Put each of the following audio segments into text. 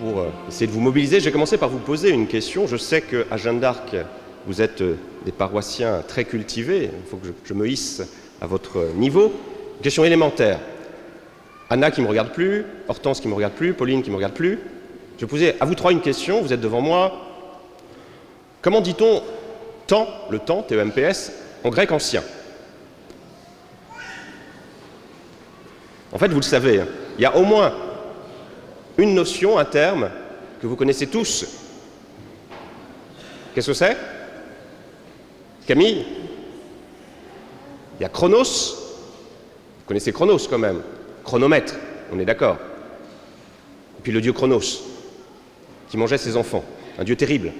pour essayer de vous mobiliser. Je vais commencer par vous poser une question. Je sais qu'à Jeanne d'Arc, vous êtes des paroissiens très cultivés. Il faut que je me hisse à votre niveau. Une question élémentaire. Anna qui ne me regarde plus, Hortense qui ne me regarde plus, Pauline qui ne me regarde plus. Je vais poser à vous trois une question. Vous êtes devant moi. Comment dit-on temps, le temps, T-E-M-P-S, en grec ancien? En fait, vous le savez, il y a au moins une notion, un terme, que vous connaissez tous. Qu'est-ce que c'est? Camille? Il y a chronos. Vous connaissez chronos quand même. Chronomètre, on est d'accord. Et puis le dieu Chronos, qui mangeait ses enfants. Un dieu terrible.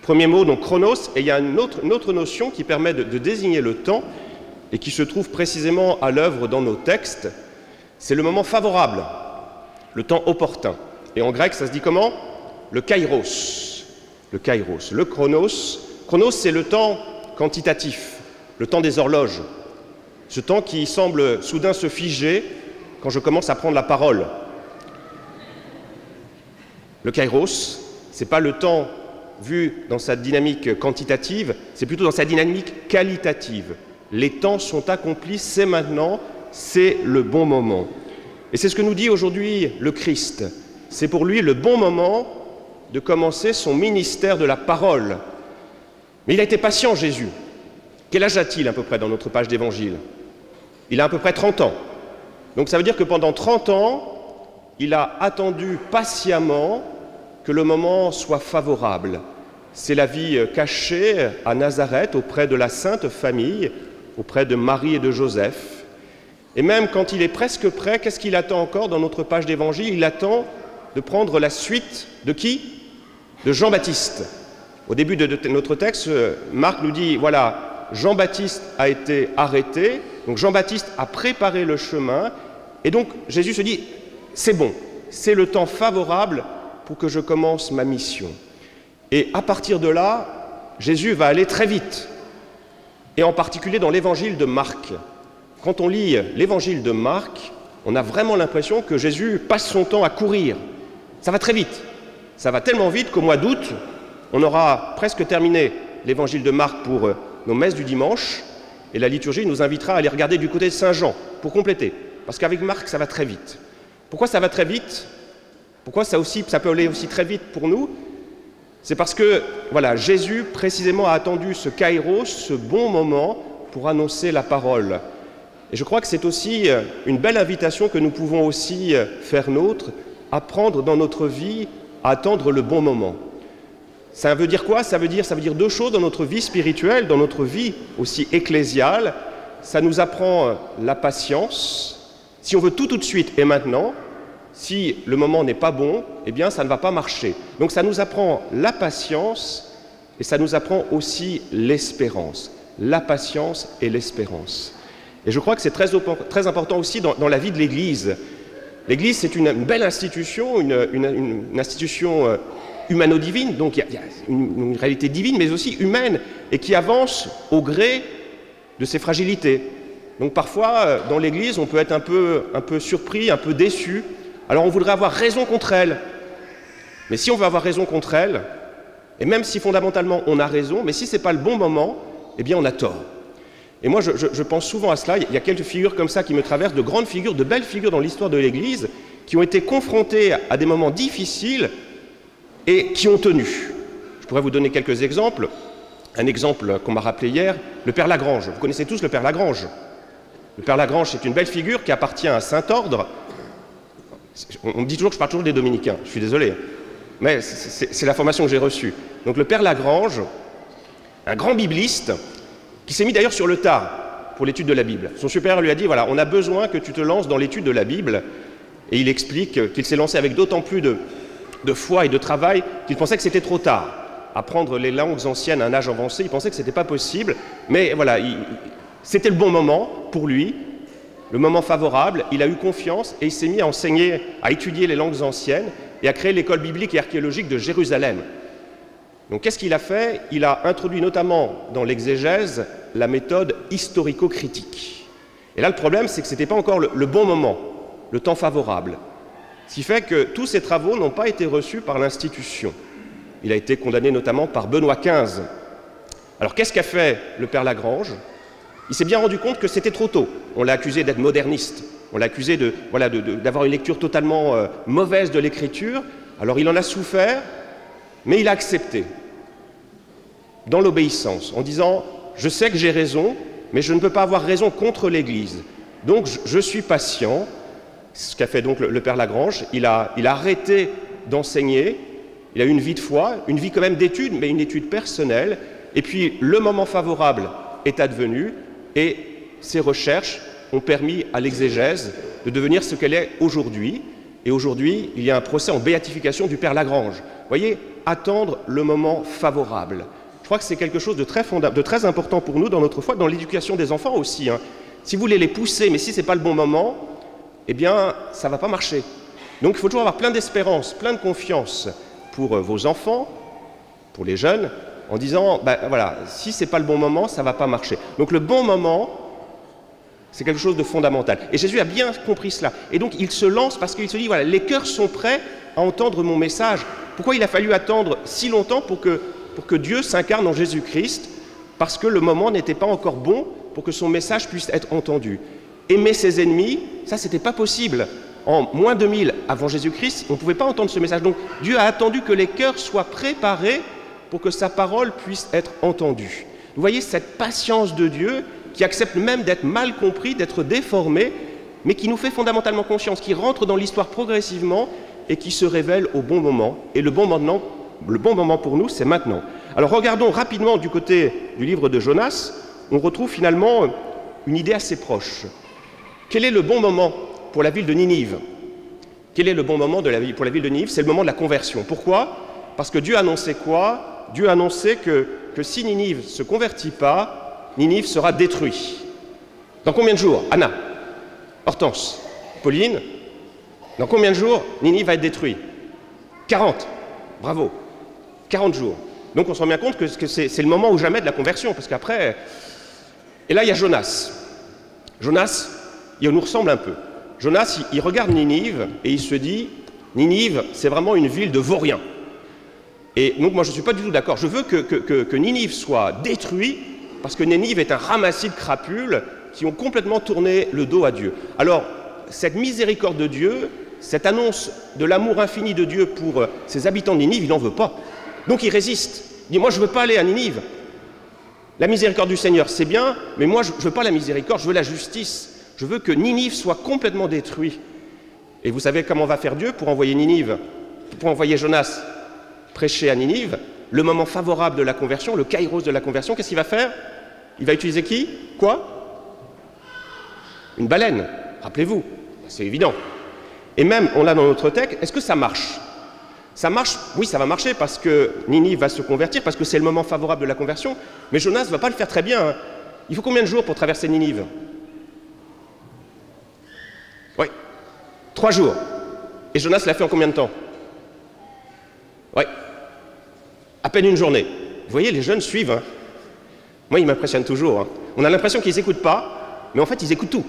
Premier mot, donc chronos, et il y a une autre notion qui permet de désigner le temps et qui se trouve précisément à l'œuvre dans nos textes. C'est le moment favorable, le temps opportun. Et en grec, ça se dit comment? Le kairos. Le kairos. Le chronos. Chronos, c'est le temps quantitatif, le temps des horloges. Ce temps qui semble soudain se figer quand je commence à prendre la parole. Le kairos, ce n'est pas le temps vu dans sa dynamique quantitative, c'est plutôt dans sa dynamique qualitative. Les temps sont accomplis, c'est maintenant, c'est le bon moment. Et c'est ce que nous dit aujourd'hui le Christ. C'est pour lui le bon moment de commencer son ministère de la parole. Mais il a été patient, Jésus. Quel âge a-t-il à peu près dans notre page d'évangile? Il a à peu près 30 ans. Donc ça veut dire que pendant 30 ans, il a attendu patiemment que le moment soit favorable. C'est la vie cachée à Nazareth, auprès de la Sainte Famille, auprès de Marie et de Joseph. Et même quand il est presque prêt, qu'est-ce qu'il attend encore dans notre page d'évangile? Il attend de prendre la suite de qui? De Jean-Baptiste. Au début de notre texte, Marc nous dit, voilà, Jean-Baptiste a été arrêté, donc Jean-Baptiste a préparé le chemin, et donc Jésus se dit, c'est bon, c'est le temps favorable pour que je commence ma mission. Et à partir de là, Jésus va aller très vite, et en particulier dans l'évangile de Marc. Quand on lit l'évangile de Marc, on a vraiment l'impression que Jésus passe son temps à courir. Ça va très vite. Ça va tellement vite qu'au mois d'août, on aura presque terminé l'évangile de Marc pour nos messes du dimanche, et la liturgie nous invitera à aller regarder du côté de Saint-Jean pour compléter. Parce qu'avec Marc, ça va très vite. Pourquoi ça va très vite? Pourquoi ça peut aller aussi très vite pour nous? C'est parce que, voilà, Jésus précisément a attendu ce kairos, ce bon moment pour annoncer la parole. Et je crois que c'est aussi une belle invitation que nous pouvons aussi faire nôtre, apprendre dans notre vie à attendre le bon moment. Ça veut dire quoi? Ça veut dire deux choses dans notre vie spirituelle, dans notre vie aussi ecclésiale. Ça nous apprend la patience. Si on veut tout de suite et maintenant, si le moment n'est pas bon, eh bien ça ne va pas marcher. Donc ça nous apprend la patience et ça nous apprend aussi l'espérance. La patience et l'espérance. Et je crois que c'est très important aussi dans la vie de l'Église. L'Église, c'est une belle institution, une institution humano-divine, donc il y a une réalité divine, mais aussi humaine, et qui avance au gré de ses fragilités. Donc parfois, dans l'Église, on peut être un peu surpris, un peu déçu. Alors on voudrait avoir raison contre elle. Mais si on veut avoir raison contre elle, et même si fondamentalement on a raison, mais si ce n'est pas le bon moment, eh bien on a tort. Et moi je pense souvent à cela, il y a quelques figures comme ça qui me traversent, de grandes figures, de belles figures dans l'histoire de l'Église, qui ont été confrontées à des moments difficiles et qui ont tenu. Je pourrais vous donner quelques exemples. Un exemple qu'on m'a rappelé hier, le Père Lagrange. Vous connaissez tous le Père Lagrange. Le Père Lagrange, c'est une belle figure qui appartient à un Saint-Ordre. On me dit toujours que je parle toujours des dominicains, je suis désolé, mais c'est la formation que j'ai reçue. Donc le Père Lagrange, un grand bibliste, qui s'est mis d'ailleurs sur le tard pour l'étude de la Bible. Son supérieur lui a dit, voilà, on a besoin que tu te lances dans l'étude de la Bible, et il explique qu'il s'est lancé avec d'autant plus de foi et de travail qu'il pensait que c'était trop tard. Apprendre les langues anciennes à un âge avancé, il pensait que ce n'était pas possible, mais voilà, c'était le bon moment pour lui, le moment favorable, il a eu confiance et il s'est mis à enseigner, à étudier les langues anciennes et à créer l'école biblique et archéologique de Jérusalem. Donc qu'est-ce qu'il a fait? Il a introduit notamment dans l'exégèse la méthode historico-critique. Et là, le problème, c'est que ce n'était pas encore le bon moment, le temps favorable. Ce qui fait que tous ces travaux n'ont pas été reçus par l'institution. Il a été condamné notamment par Benoît XV. Alors qu'est-ce qu'a fait le père Lagrange? Il s'est bien rendu compte que c'était trop tôt. On l'a accusé d'être moderniste. On l'a accusé d'avoir une lecture totalement mauvaise de l'écriture. Alors il en a souffert, mais il a accepté, dans l'obéissance, en disant « Je sais que j'ai raison, mais je ne peux pas avoir raison contre l'Église. Donc je suis patient. » Ce qu'a fait donc le père Lagrange. Il a arrêté d'enseigner. Il a eu une vie de foi, une vie quand même d'études, mais une étude personnelle. Et puis le moment favorable est advenu et ses recherches ont permis à l'exégèse de devenir ce qu'elle est aujourd'hui. Et aujourd'hui, il y a un procès en béatification du père Lagrange. Vous voyez, attendre le moment favorable. Je crois que c'est quelque chose de très important pour nous dans notre foi, dans l'éducation des enfants aussi. Si vous voulez les pousser, mais si ce n'est pas le bon moment, eh bien, ça ne va pas marcher. Donc il faut toujours avoir plein d'espérance, plein de confiance pour vos enfants, pour les jeunes, en disant, voilà, si ce n'est pas le bon moment, ça ne va pas marcher. Donc le bon moment, c'est quelque chose de fondamental. Et Jésus a bien compris cela. Et donc il se lance parce qu'il se dit, voilà, les cœurs sont prêts à entendre mon message. Pourquoi il a fallu attendre si longtemps pour que Dieu s'incarne en Jésus-Christ? Parce que le moment n'était pas encore bon pour que son message puisse être entendu. Aimer ses ennemis, ça, c'était pas possible. En moins 2000 avant Jésus-Christ, on ne pouvait pas entendre ce message. Donc Dieu a attendu que les cœurs soient préparés pour que sa parole puisse être entendue. Vous voyez cette patience de Dieu qui accepte même d'être mal compris, d'être déformé, mais qui nous fait fondamentalement confiance, qui rentre dans l'histoire progressivement et qui se révèle au bon moment. Et le bon moment pour nous, c'est maintenant. Alors regardons rapidement du côté du livre de Jonas, on retrouve finalement une idée assez proche. Quel est le bon moment pour la ville de Ninive? Quel est le bon moment pour la ville de Ninive? C'est le moment de la conversion. Pourquoi? Parce que Dieu annonçait quoi? Dieu annonçait que si Ninive ne se convertit pas, Ninive sera détruit. Dans combien de jours? Anna, Hortense, Pauline, dans combien de jours Ninive va être détruit? 40. Bravo. 40 jours. Donc on se rend bien compte que c'est le moment ou jamais de la conversion, parce qu'après... Et là, il y a Jonas. Jonas, il nous ressemble un peu. Jonas, il regarde Ninive et il se dit, Ninive, c'est vraiment une ville de vauriens. Et donc moi, je ne suis pas du tout d'accord. Je veux que Ninive soit détruit, parce que Ninive est un ramassis de crapules qui ont complètement tourné le dos à Dieu. Alors, cette miséricorde de Dieu, cette annonce de l'amour infini de Dieu pour ses habitants de Ninive, il n'en veut pas. Donc il résiste. Il dit, moi, je ne veux pas aller à Ninive. La miséricorde du Seigneur, c'est bien, mais moi, je ne veux pas la miséricorde, je veux la justice. Je veux que Ninive soit complètement détruit. Et vous savez comment va faire Dieu pour envoyer Ninive, pour envoyer Jonas prêcher à Ninive? Le moment favorable de la conversion, le kairos de la conversion, qu'est-ce qu'il va faire? Il va utiliser qui? Quoi? Une baleine, rappelez-vous, c'est évident. Et même, on l'a dans notre texte, est-ce que ça marche? Ça marche? Oui, ça va marcher parce que Ninive va se convertir, parce que c'est le moment favorable de la conversion, mais Jonas ne va pas le faire très bien. Il faut combien de jours pour traverser Ninive? Oui, 3 jours. Et Jonas l'a fait en combien de temps? Oui, à peine une journée. Vous voyez, les jeunes suivent. Moi, ils m'impressionnent toujours. On a l'impression qu'ils n'écoutent pas, mais en fait, ils écoutent tout.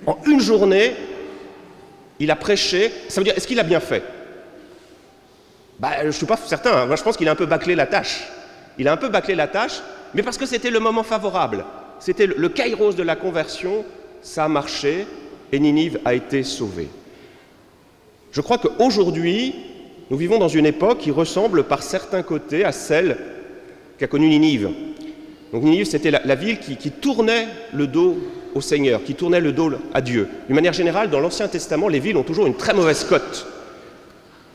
En une journée, il a prêché. Ça veut dire, est-ce qu'il a bien fait? Je ne suis pas certain. Moi, je pense qu'il a un peu bâclé la tâche. Il a un peu bâclé la tâche, mais parce que c'était le moment favorable. C'était le kairos de la conversion. Ça a marché et Ninive a été sauvée. Je crois qu'aujourd'hui, nous vivons dans une époque qui ressemble par certains côtés à celle qu'a connue Ninive. Donc Ninive, c'était la ville qui tournait le dos au Seigneur, qui tournait le dos à Dieu. D'une manière générale, dans l'Ancien Testament, les villes ont toujours une très mauvaise cote.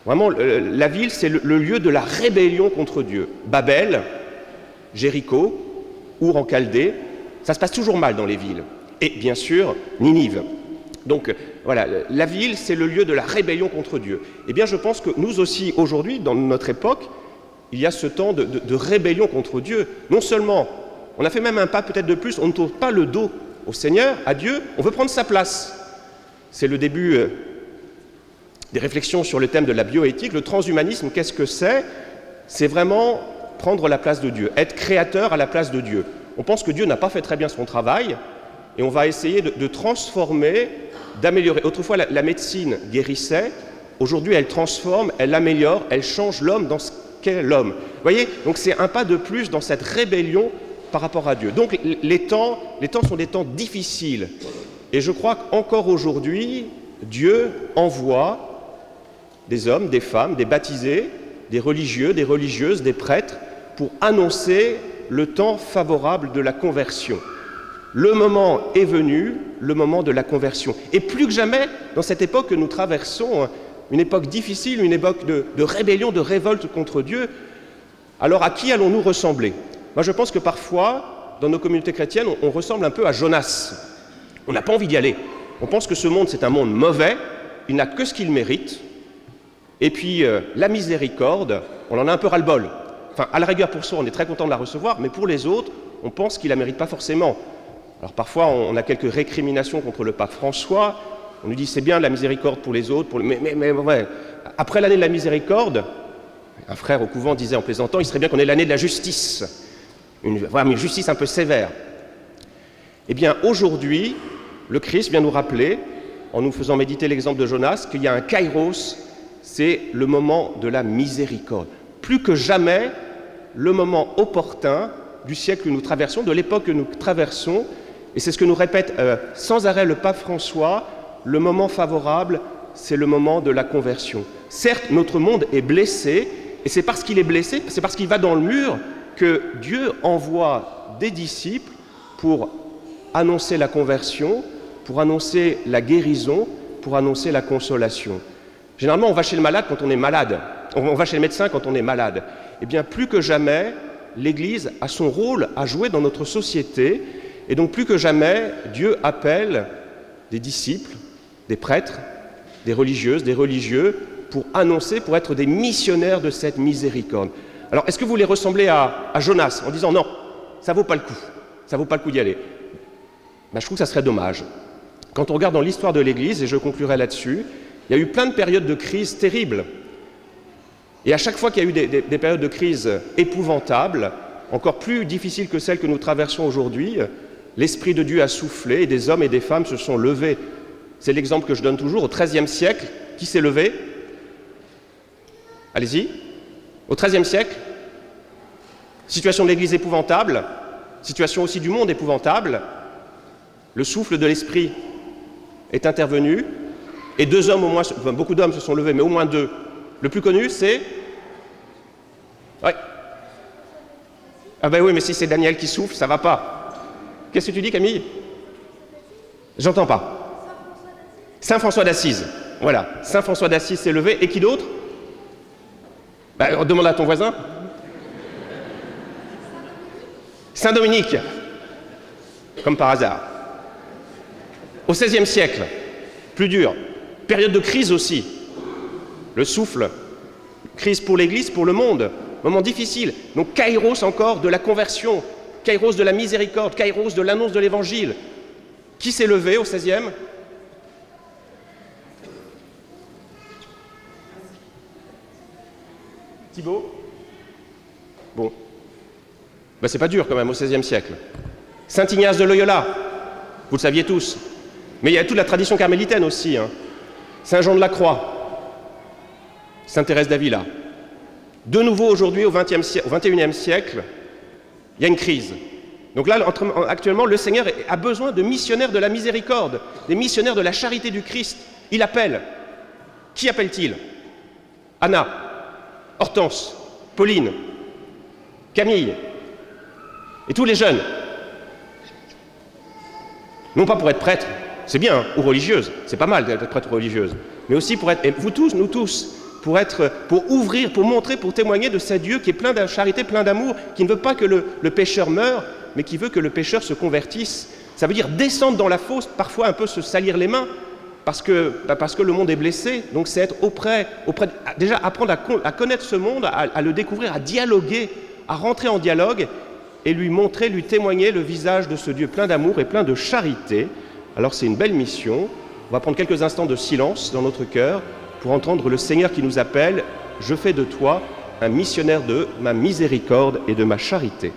Vraiment, la ville, c'est le lieu de la rébellion contre Dieu. Babel, Jéricho, Our en Chaldée, ça se passe toujours mal dans les villes. Et bien sûr, Ninive. Donc voilà, la ville, c'est le lieu de la rébellion contre Dieu. Eh bien, je pense que nous aussi, aujourd'hui, dans notre époque, il y a ce temps de rébellion contre Dieu. Non seulement, on a fait même un pas peut-être de plus, on ne tourne pas le dos au Seigneur, à Dieu, on veut prendre sa place. C'est le début des réflexions sur le thème de la bioéthique. Le transhumanisme, qu'est-ce que c'est? C'est vraiment prendre la place de Dieu, être créateur à la place de Dieu. On pense que Dieu n'a pas fait très bien son travail et on va essayer de transformer, d'améliorer. Autrefois, la médecine guérissait, Aujourd'hui, elle transforme, elle améliore, elle change l'homme dans ce qu'est l'homme. Vous voyez? Donc c'est un pas de plus dans cette rébellion par rapport à Dieu. Donc les temps sont des temps difficiles. Et je crois qu'encore aujourd'hui, Dieu envoie des hommes, des femmes, des baptisés, des religieux, des religieuses, des prêtres, pour annoncer le temps favorable de la conversion. Le moment est venu, le moment de la conversion. Et plus que jamais, dans cette époque que nous traversons, une époque difficile, une époque de rébellion, de révolte contre Dieu, alors à qui allons-nous ressembler? Moi, je pense que parfois, dans nos communautés chrétiennes, on ressemble un peu à Jonas. On n'a pas envie d'y aller. On pense que ce monde, c'est un monde mauvais, il n'a que ce qu'il mérite. Et puis, la miséricorde, on en a un peu ras-le-bol. Enfin, à la rigueur, pour soi, on est très content de la recevoir, mais pour les autres, on pense qu'il ne la mérite pas forcément. Alors parfois, on a quelques récriminations contre le pape François. On nous dit c'est bien la miséricorde pour les autres, mais ouais. Après l'année de la miséricorde, un frère au couvent disait en plaisantant, il serait bien qu'on ait l'année de la justice. Voilà, mais une justice un peu sévère. Eh bien, aujourd'hui, le Christ vient nous rappeler, en nous faisant méditer l'exemple de Jonas, qu'il y a un kairos, c'est le moment de la miséricorde. Plus que jamais, le moment opportun du siècle que nous traversons, de l'époque que nous traversons, et c'est ce que nous répète sans arrêt le pape François, le moment favorable, c'est le moment de la conversion. Certes, notre monde est blessé, et c'est parce qu'il est blessé, c'est parce qu'il va dans le mur, que Dieu envoie des disciples pour annoncer la conversion, pour annoncer la guérison, pour annoncer la consolation. Généralement, on va chez le malade quand on est malade, on va chez le médecin quand on est malade. Eh bien, plus que jamais, l'Église a son rôle à jouer dans notre société, et donc plus que jamais, Dieu appelle des disciples, des prêtres, des religieuses, des religieux, pour annoncer, pour être des missionnaires de cette miséricorde. Alors, est-ce que vous voulez ressembler à Jonas en disant non, ça vaut pas le coup, ça vaut pas le coup d'y aller? Ben, je trouve que ça serait dommage. Quand on regarde dans l'histoire de l'Église, et je conclurai là-dessus, il y a eu plein de périodes de crise terribles. Et à chaque fois qu'il y a eu des périodes de crise épouvantables, encore plus difficiles que celles que nous traversons aujourd'hui, l'Esprit de Dieu a soufflé et des hommes et des femmes se sont levés. C'est l'exemple que je donne toujours. Au XIIIe siècle, qui s'est levé? Allez-y. Au XIIIe siècle, situation de l'Église épouvantable, situation aussi du monde épouvantable, le souffle de l'Esprit est intervenu, et deux hommes au moins, enfin, beaucoup d'hommes se sont levés, mais au moins deux. Le plus connu, c'est... Ouais. Ah ben oui, mais si c'est Daniel qui souffle, ça va pas. Qu'est-ce que tu dis, Camille? J'entends pas. Saint François d'Assise. Voilà. Saint François d'Assise s'est levé. Et qui d'autre? Ben, demande à ton voisin. Saint Dominique. Comme par hasard. Au XVIe siècle, plus dur. Période de crise aussi. Le souffle. Crise pour l'Église, pour le monde. Moment difficile. Donc kairos encore de la conversion. Kairos de la miséricorde. Kairos de l'annonce de l'Évangile. Qui s'est levé au XVIe? Thibaut? Bon. Ben, c'est pas dur quand même au XVIe siècle. Saint Ignace de Loyola. Vous le saviez tous. Mais il y a toute la tradition carmélitaine aussi. Hein. Saint Jean de la Croix. Sainte Thérèse d'Avila. De nouveau aujourd'hui, au XXIe siècle, il y a une crise. Donc là, actuellement, le Seigneur a besoin de missionnaires de la miséricorde, des missionnaires de la charité du Christ. Il appelle. Qui appelle-t-il? Anna, Hortense, Pauline, Camille, et tous les jeunes. Non pas pour être prêtre, c'est bien, hein, ou religieuse, c'est pas mal d'être prêtre ou religieuse, mais aussi pour être, et vous tous, nous tous, pour ouvrir, pour montrer, pour témoigner de ce Dieu qui est plein de charité, plein d'amour, qui ne veut pas que le pécheur meure, mais qui veut que le pécheur se convertisse. Ça veut dire descendre dans la fosse, parfois un peu se salir les mains, parce que le monde est blessé. Donc c'est être déjà apprendre à connaître ce monde, à le découvrir, à dialoguer, à rentrer en dialogue, et lui montrer, lui témoigner le visage de ce Dieu plein d'amour et plein de charité. Alors c'est une belle mission. On va prendre quelques instants de silence dans notre cœur pour entendre le Seigneur qui nous appelle « Je fais de toi un missionnaire de ma miséricorde et de ma charité ».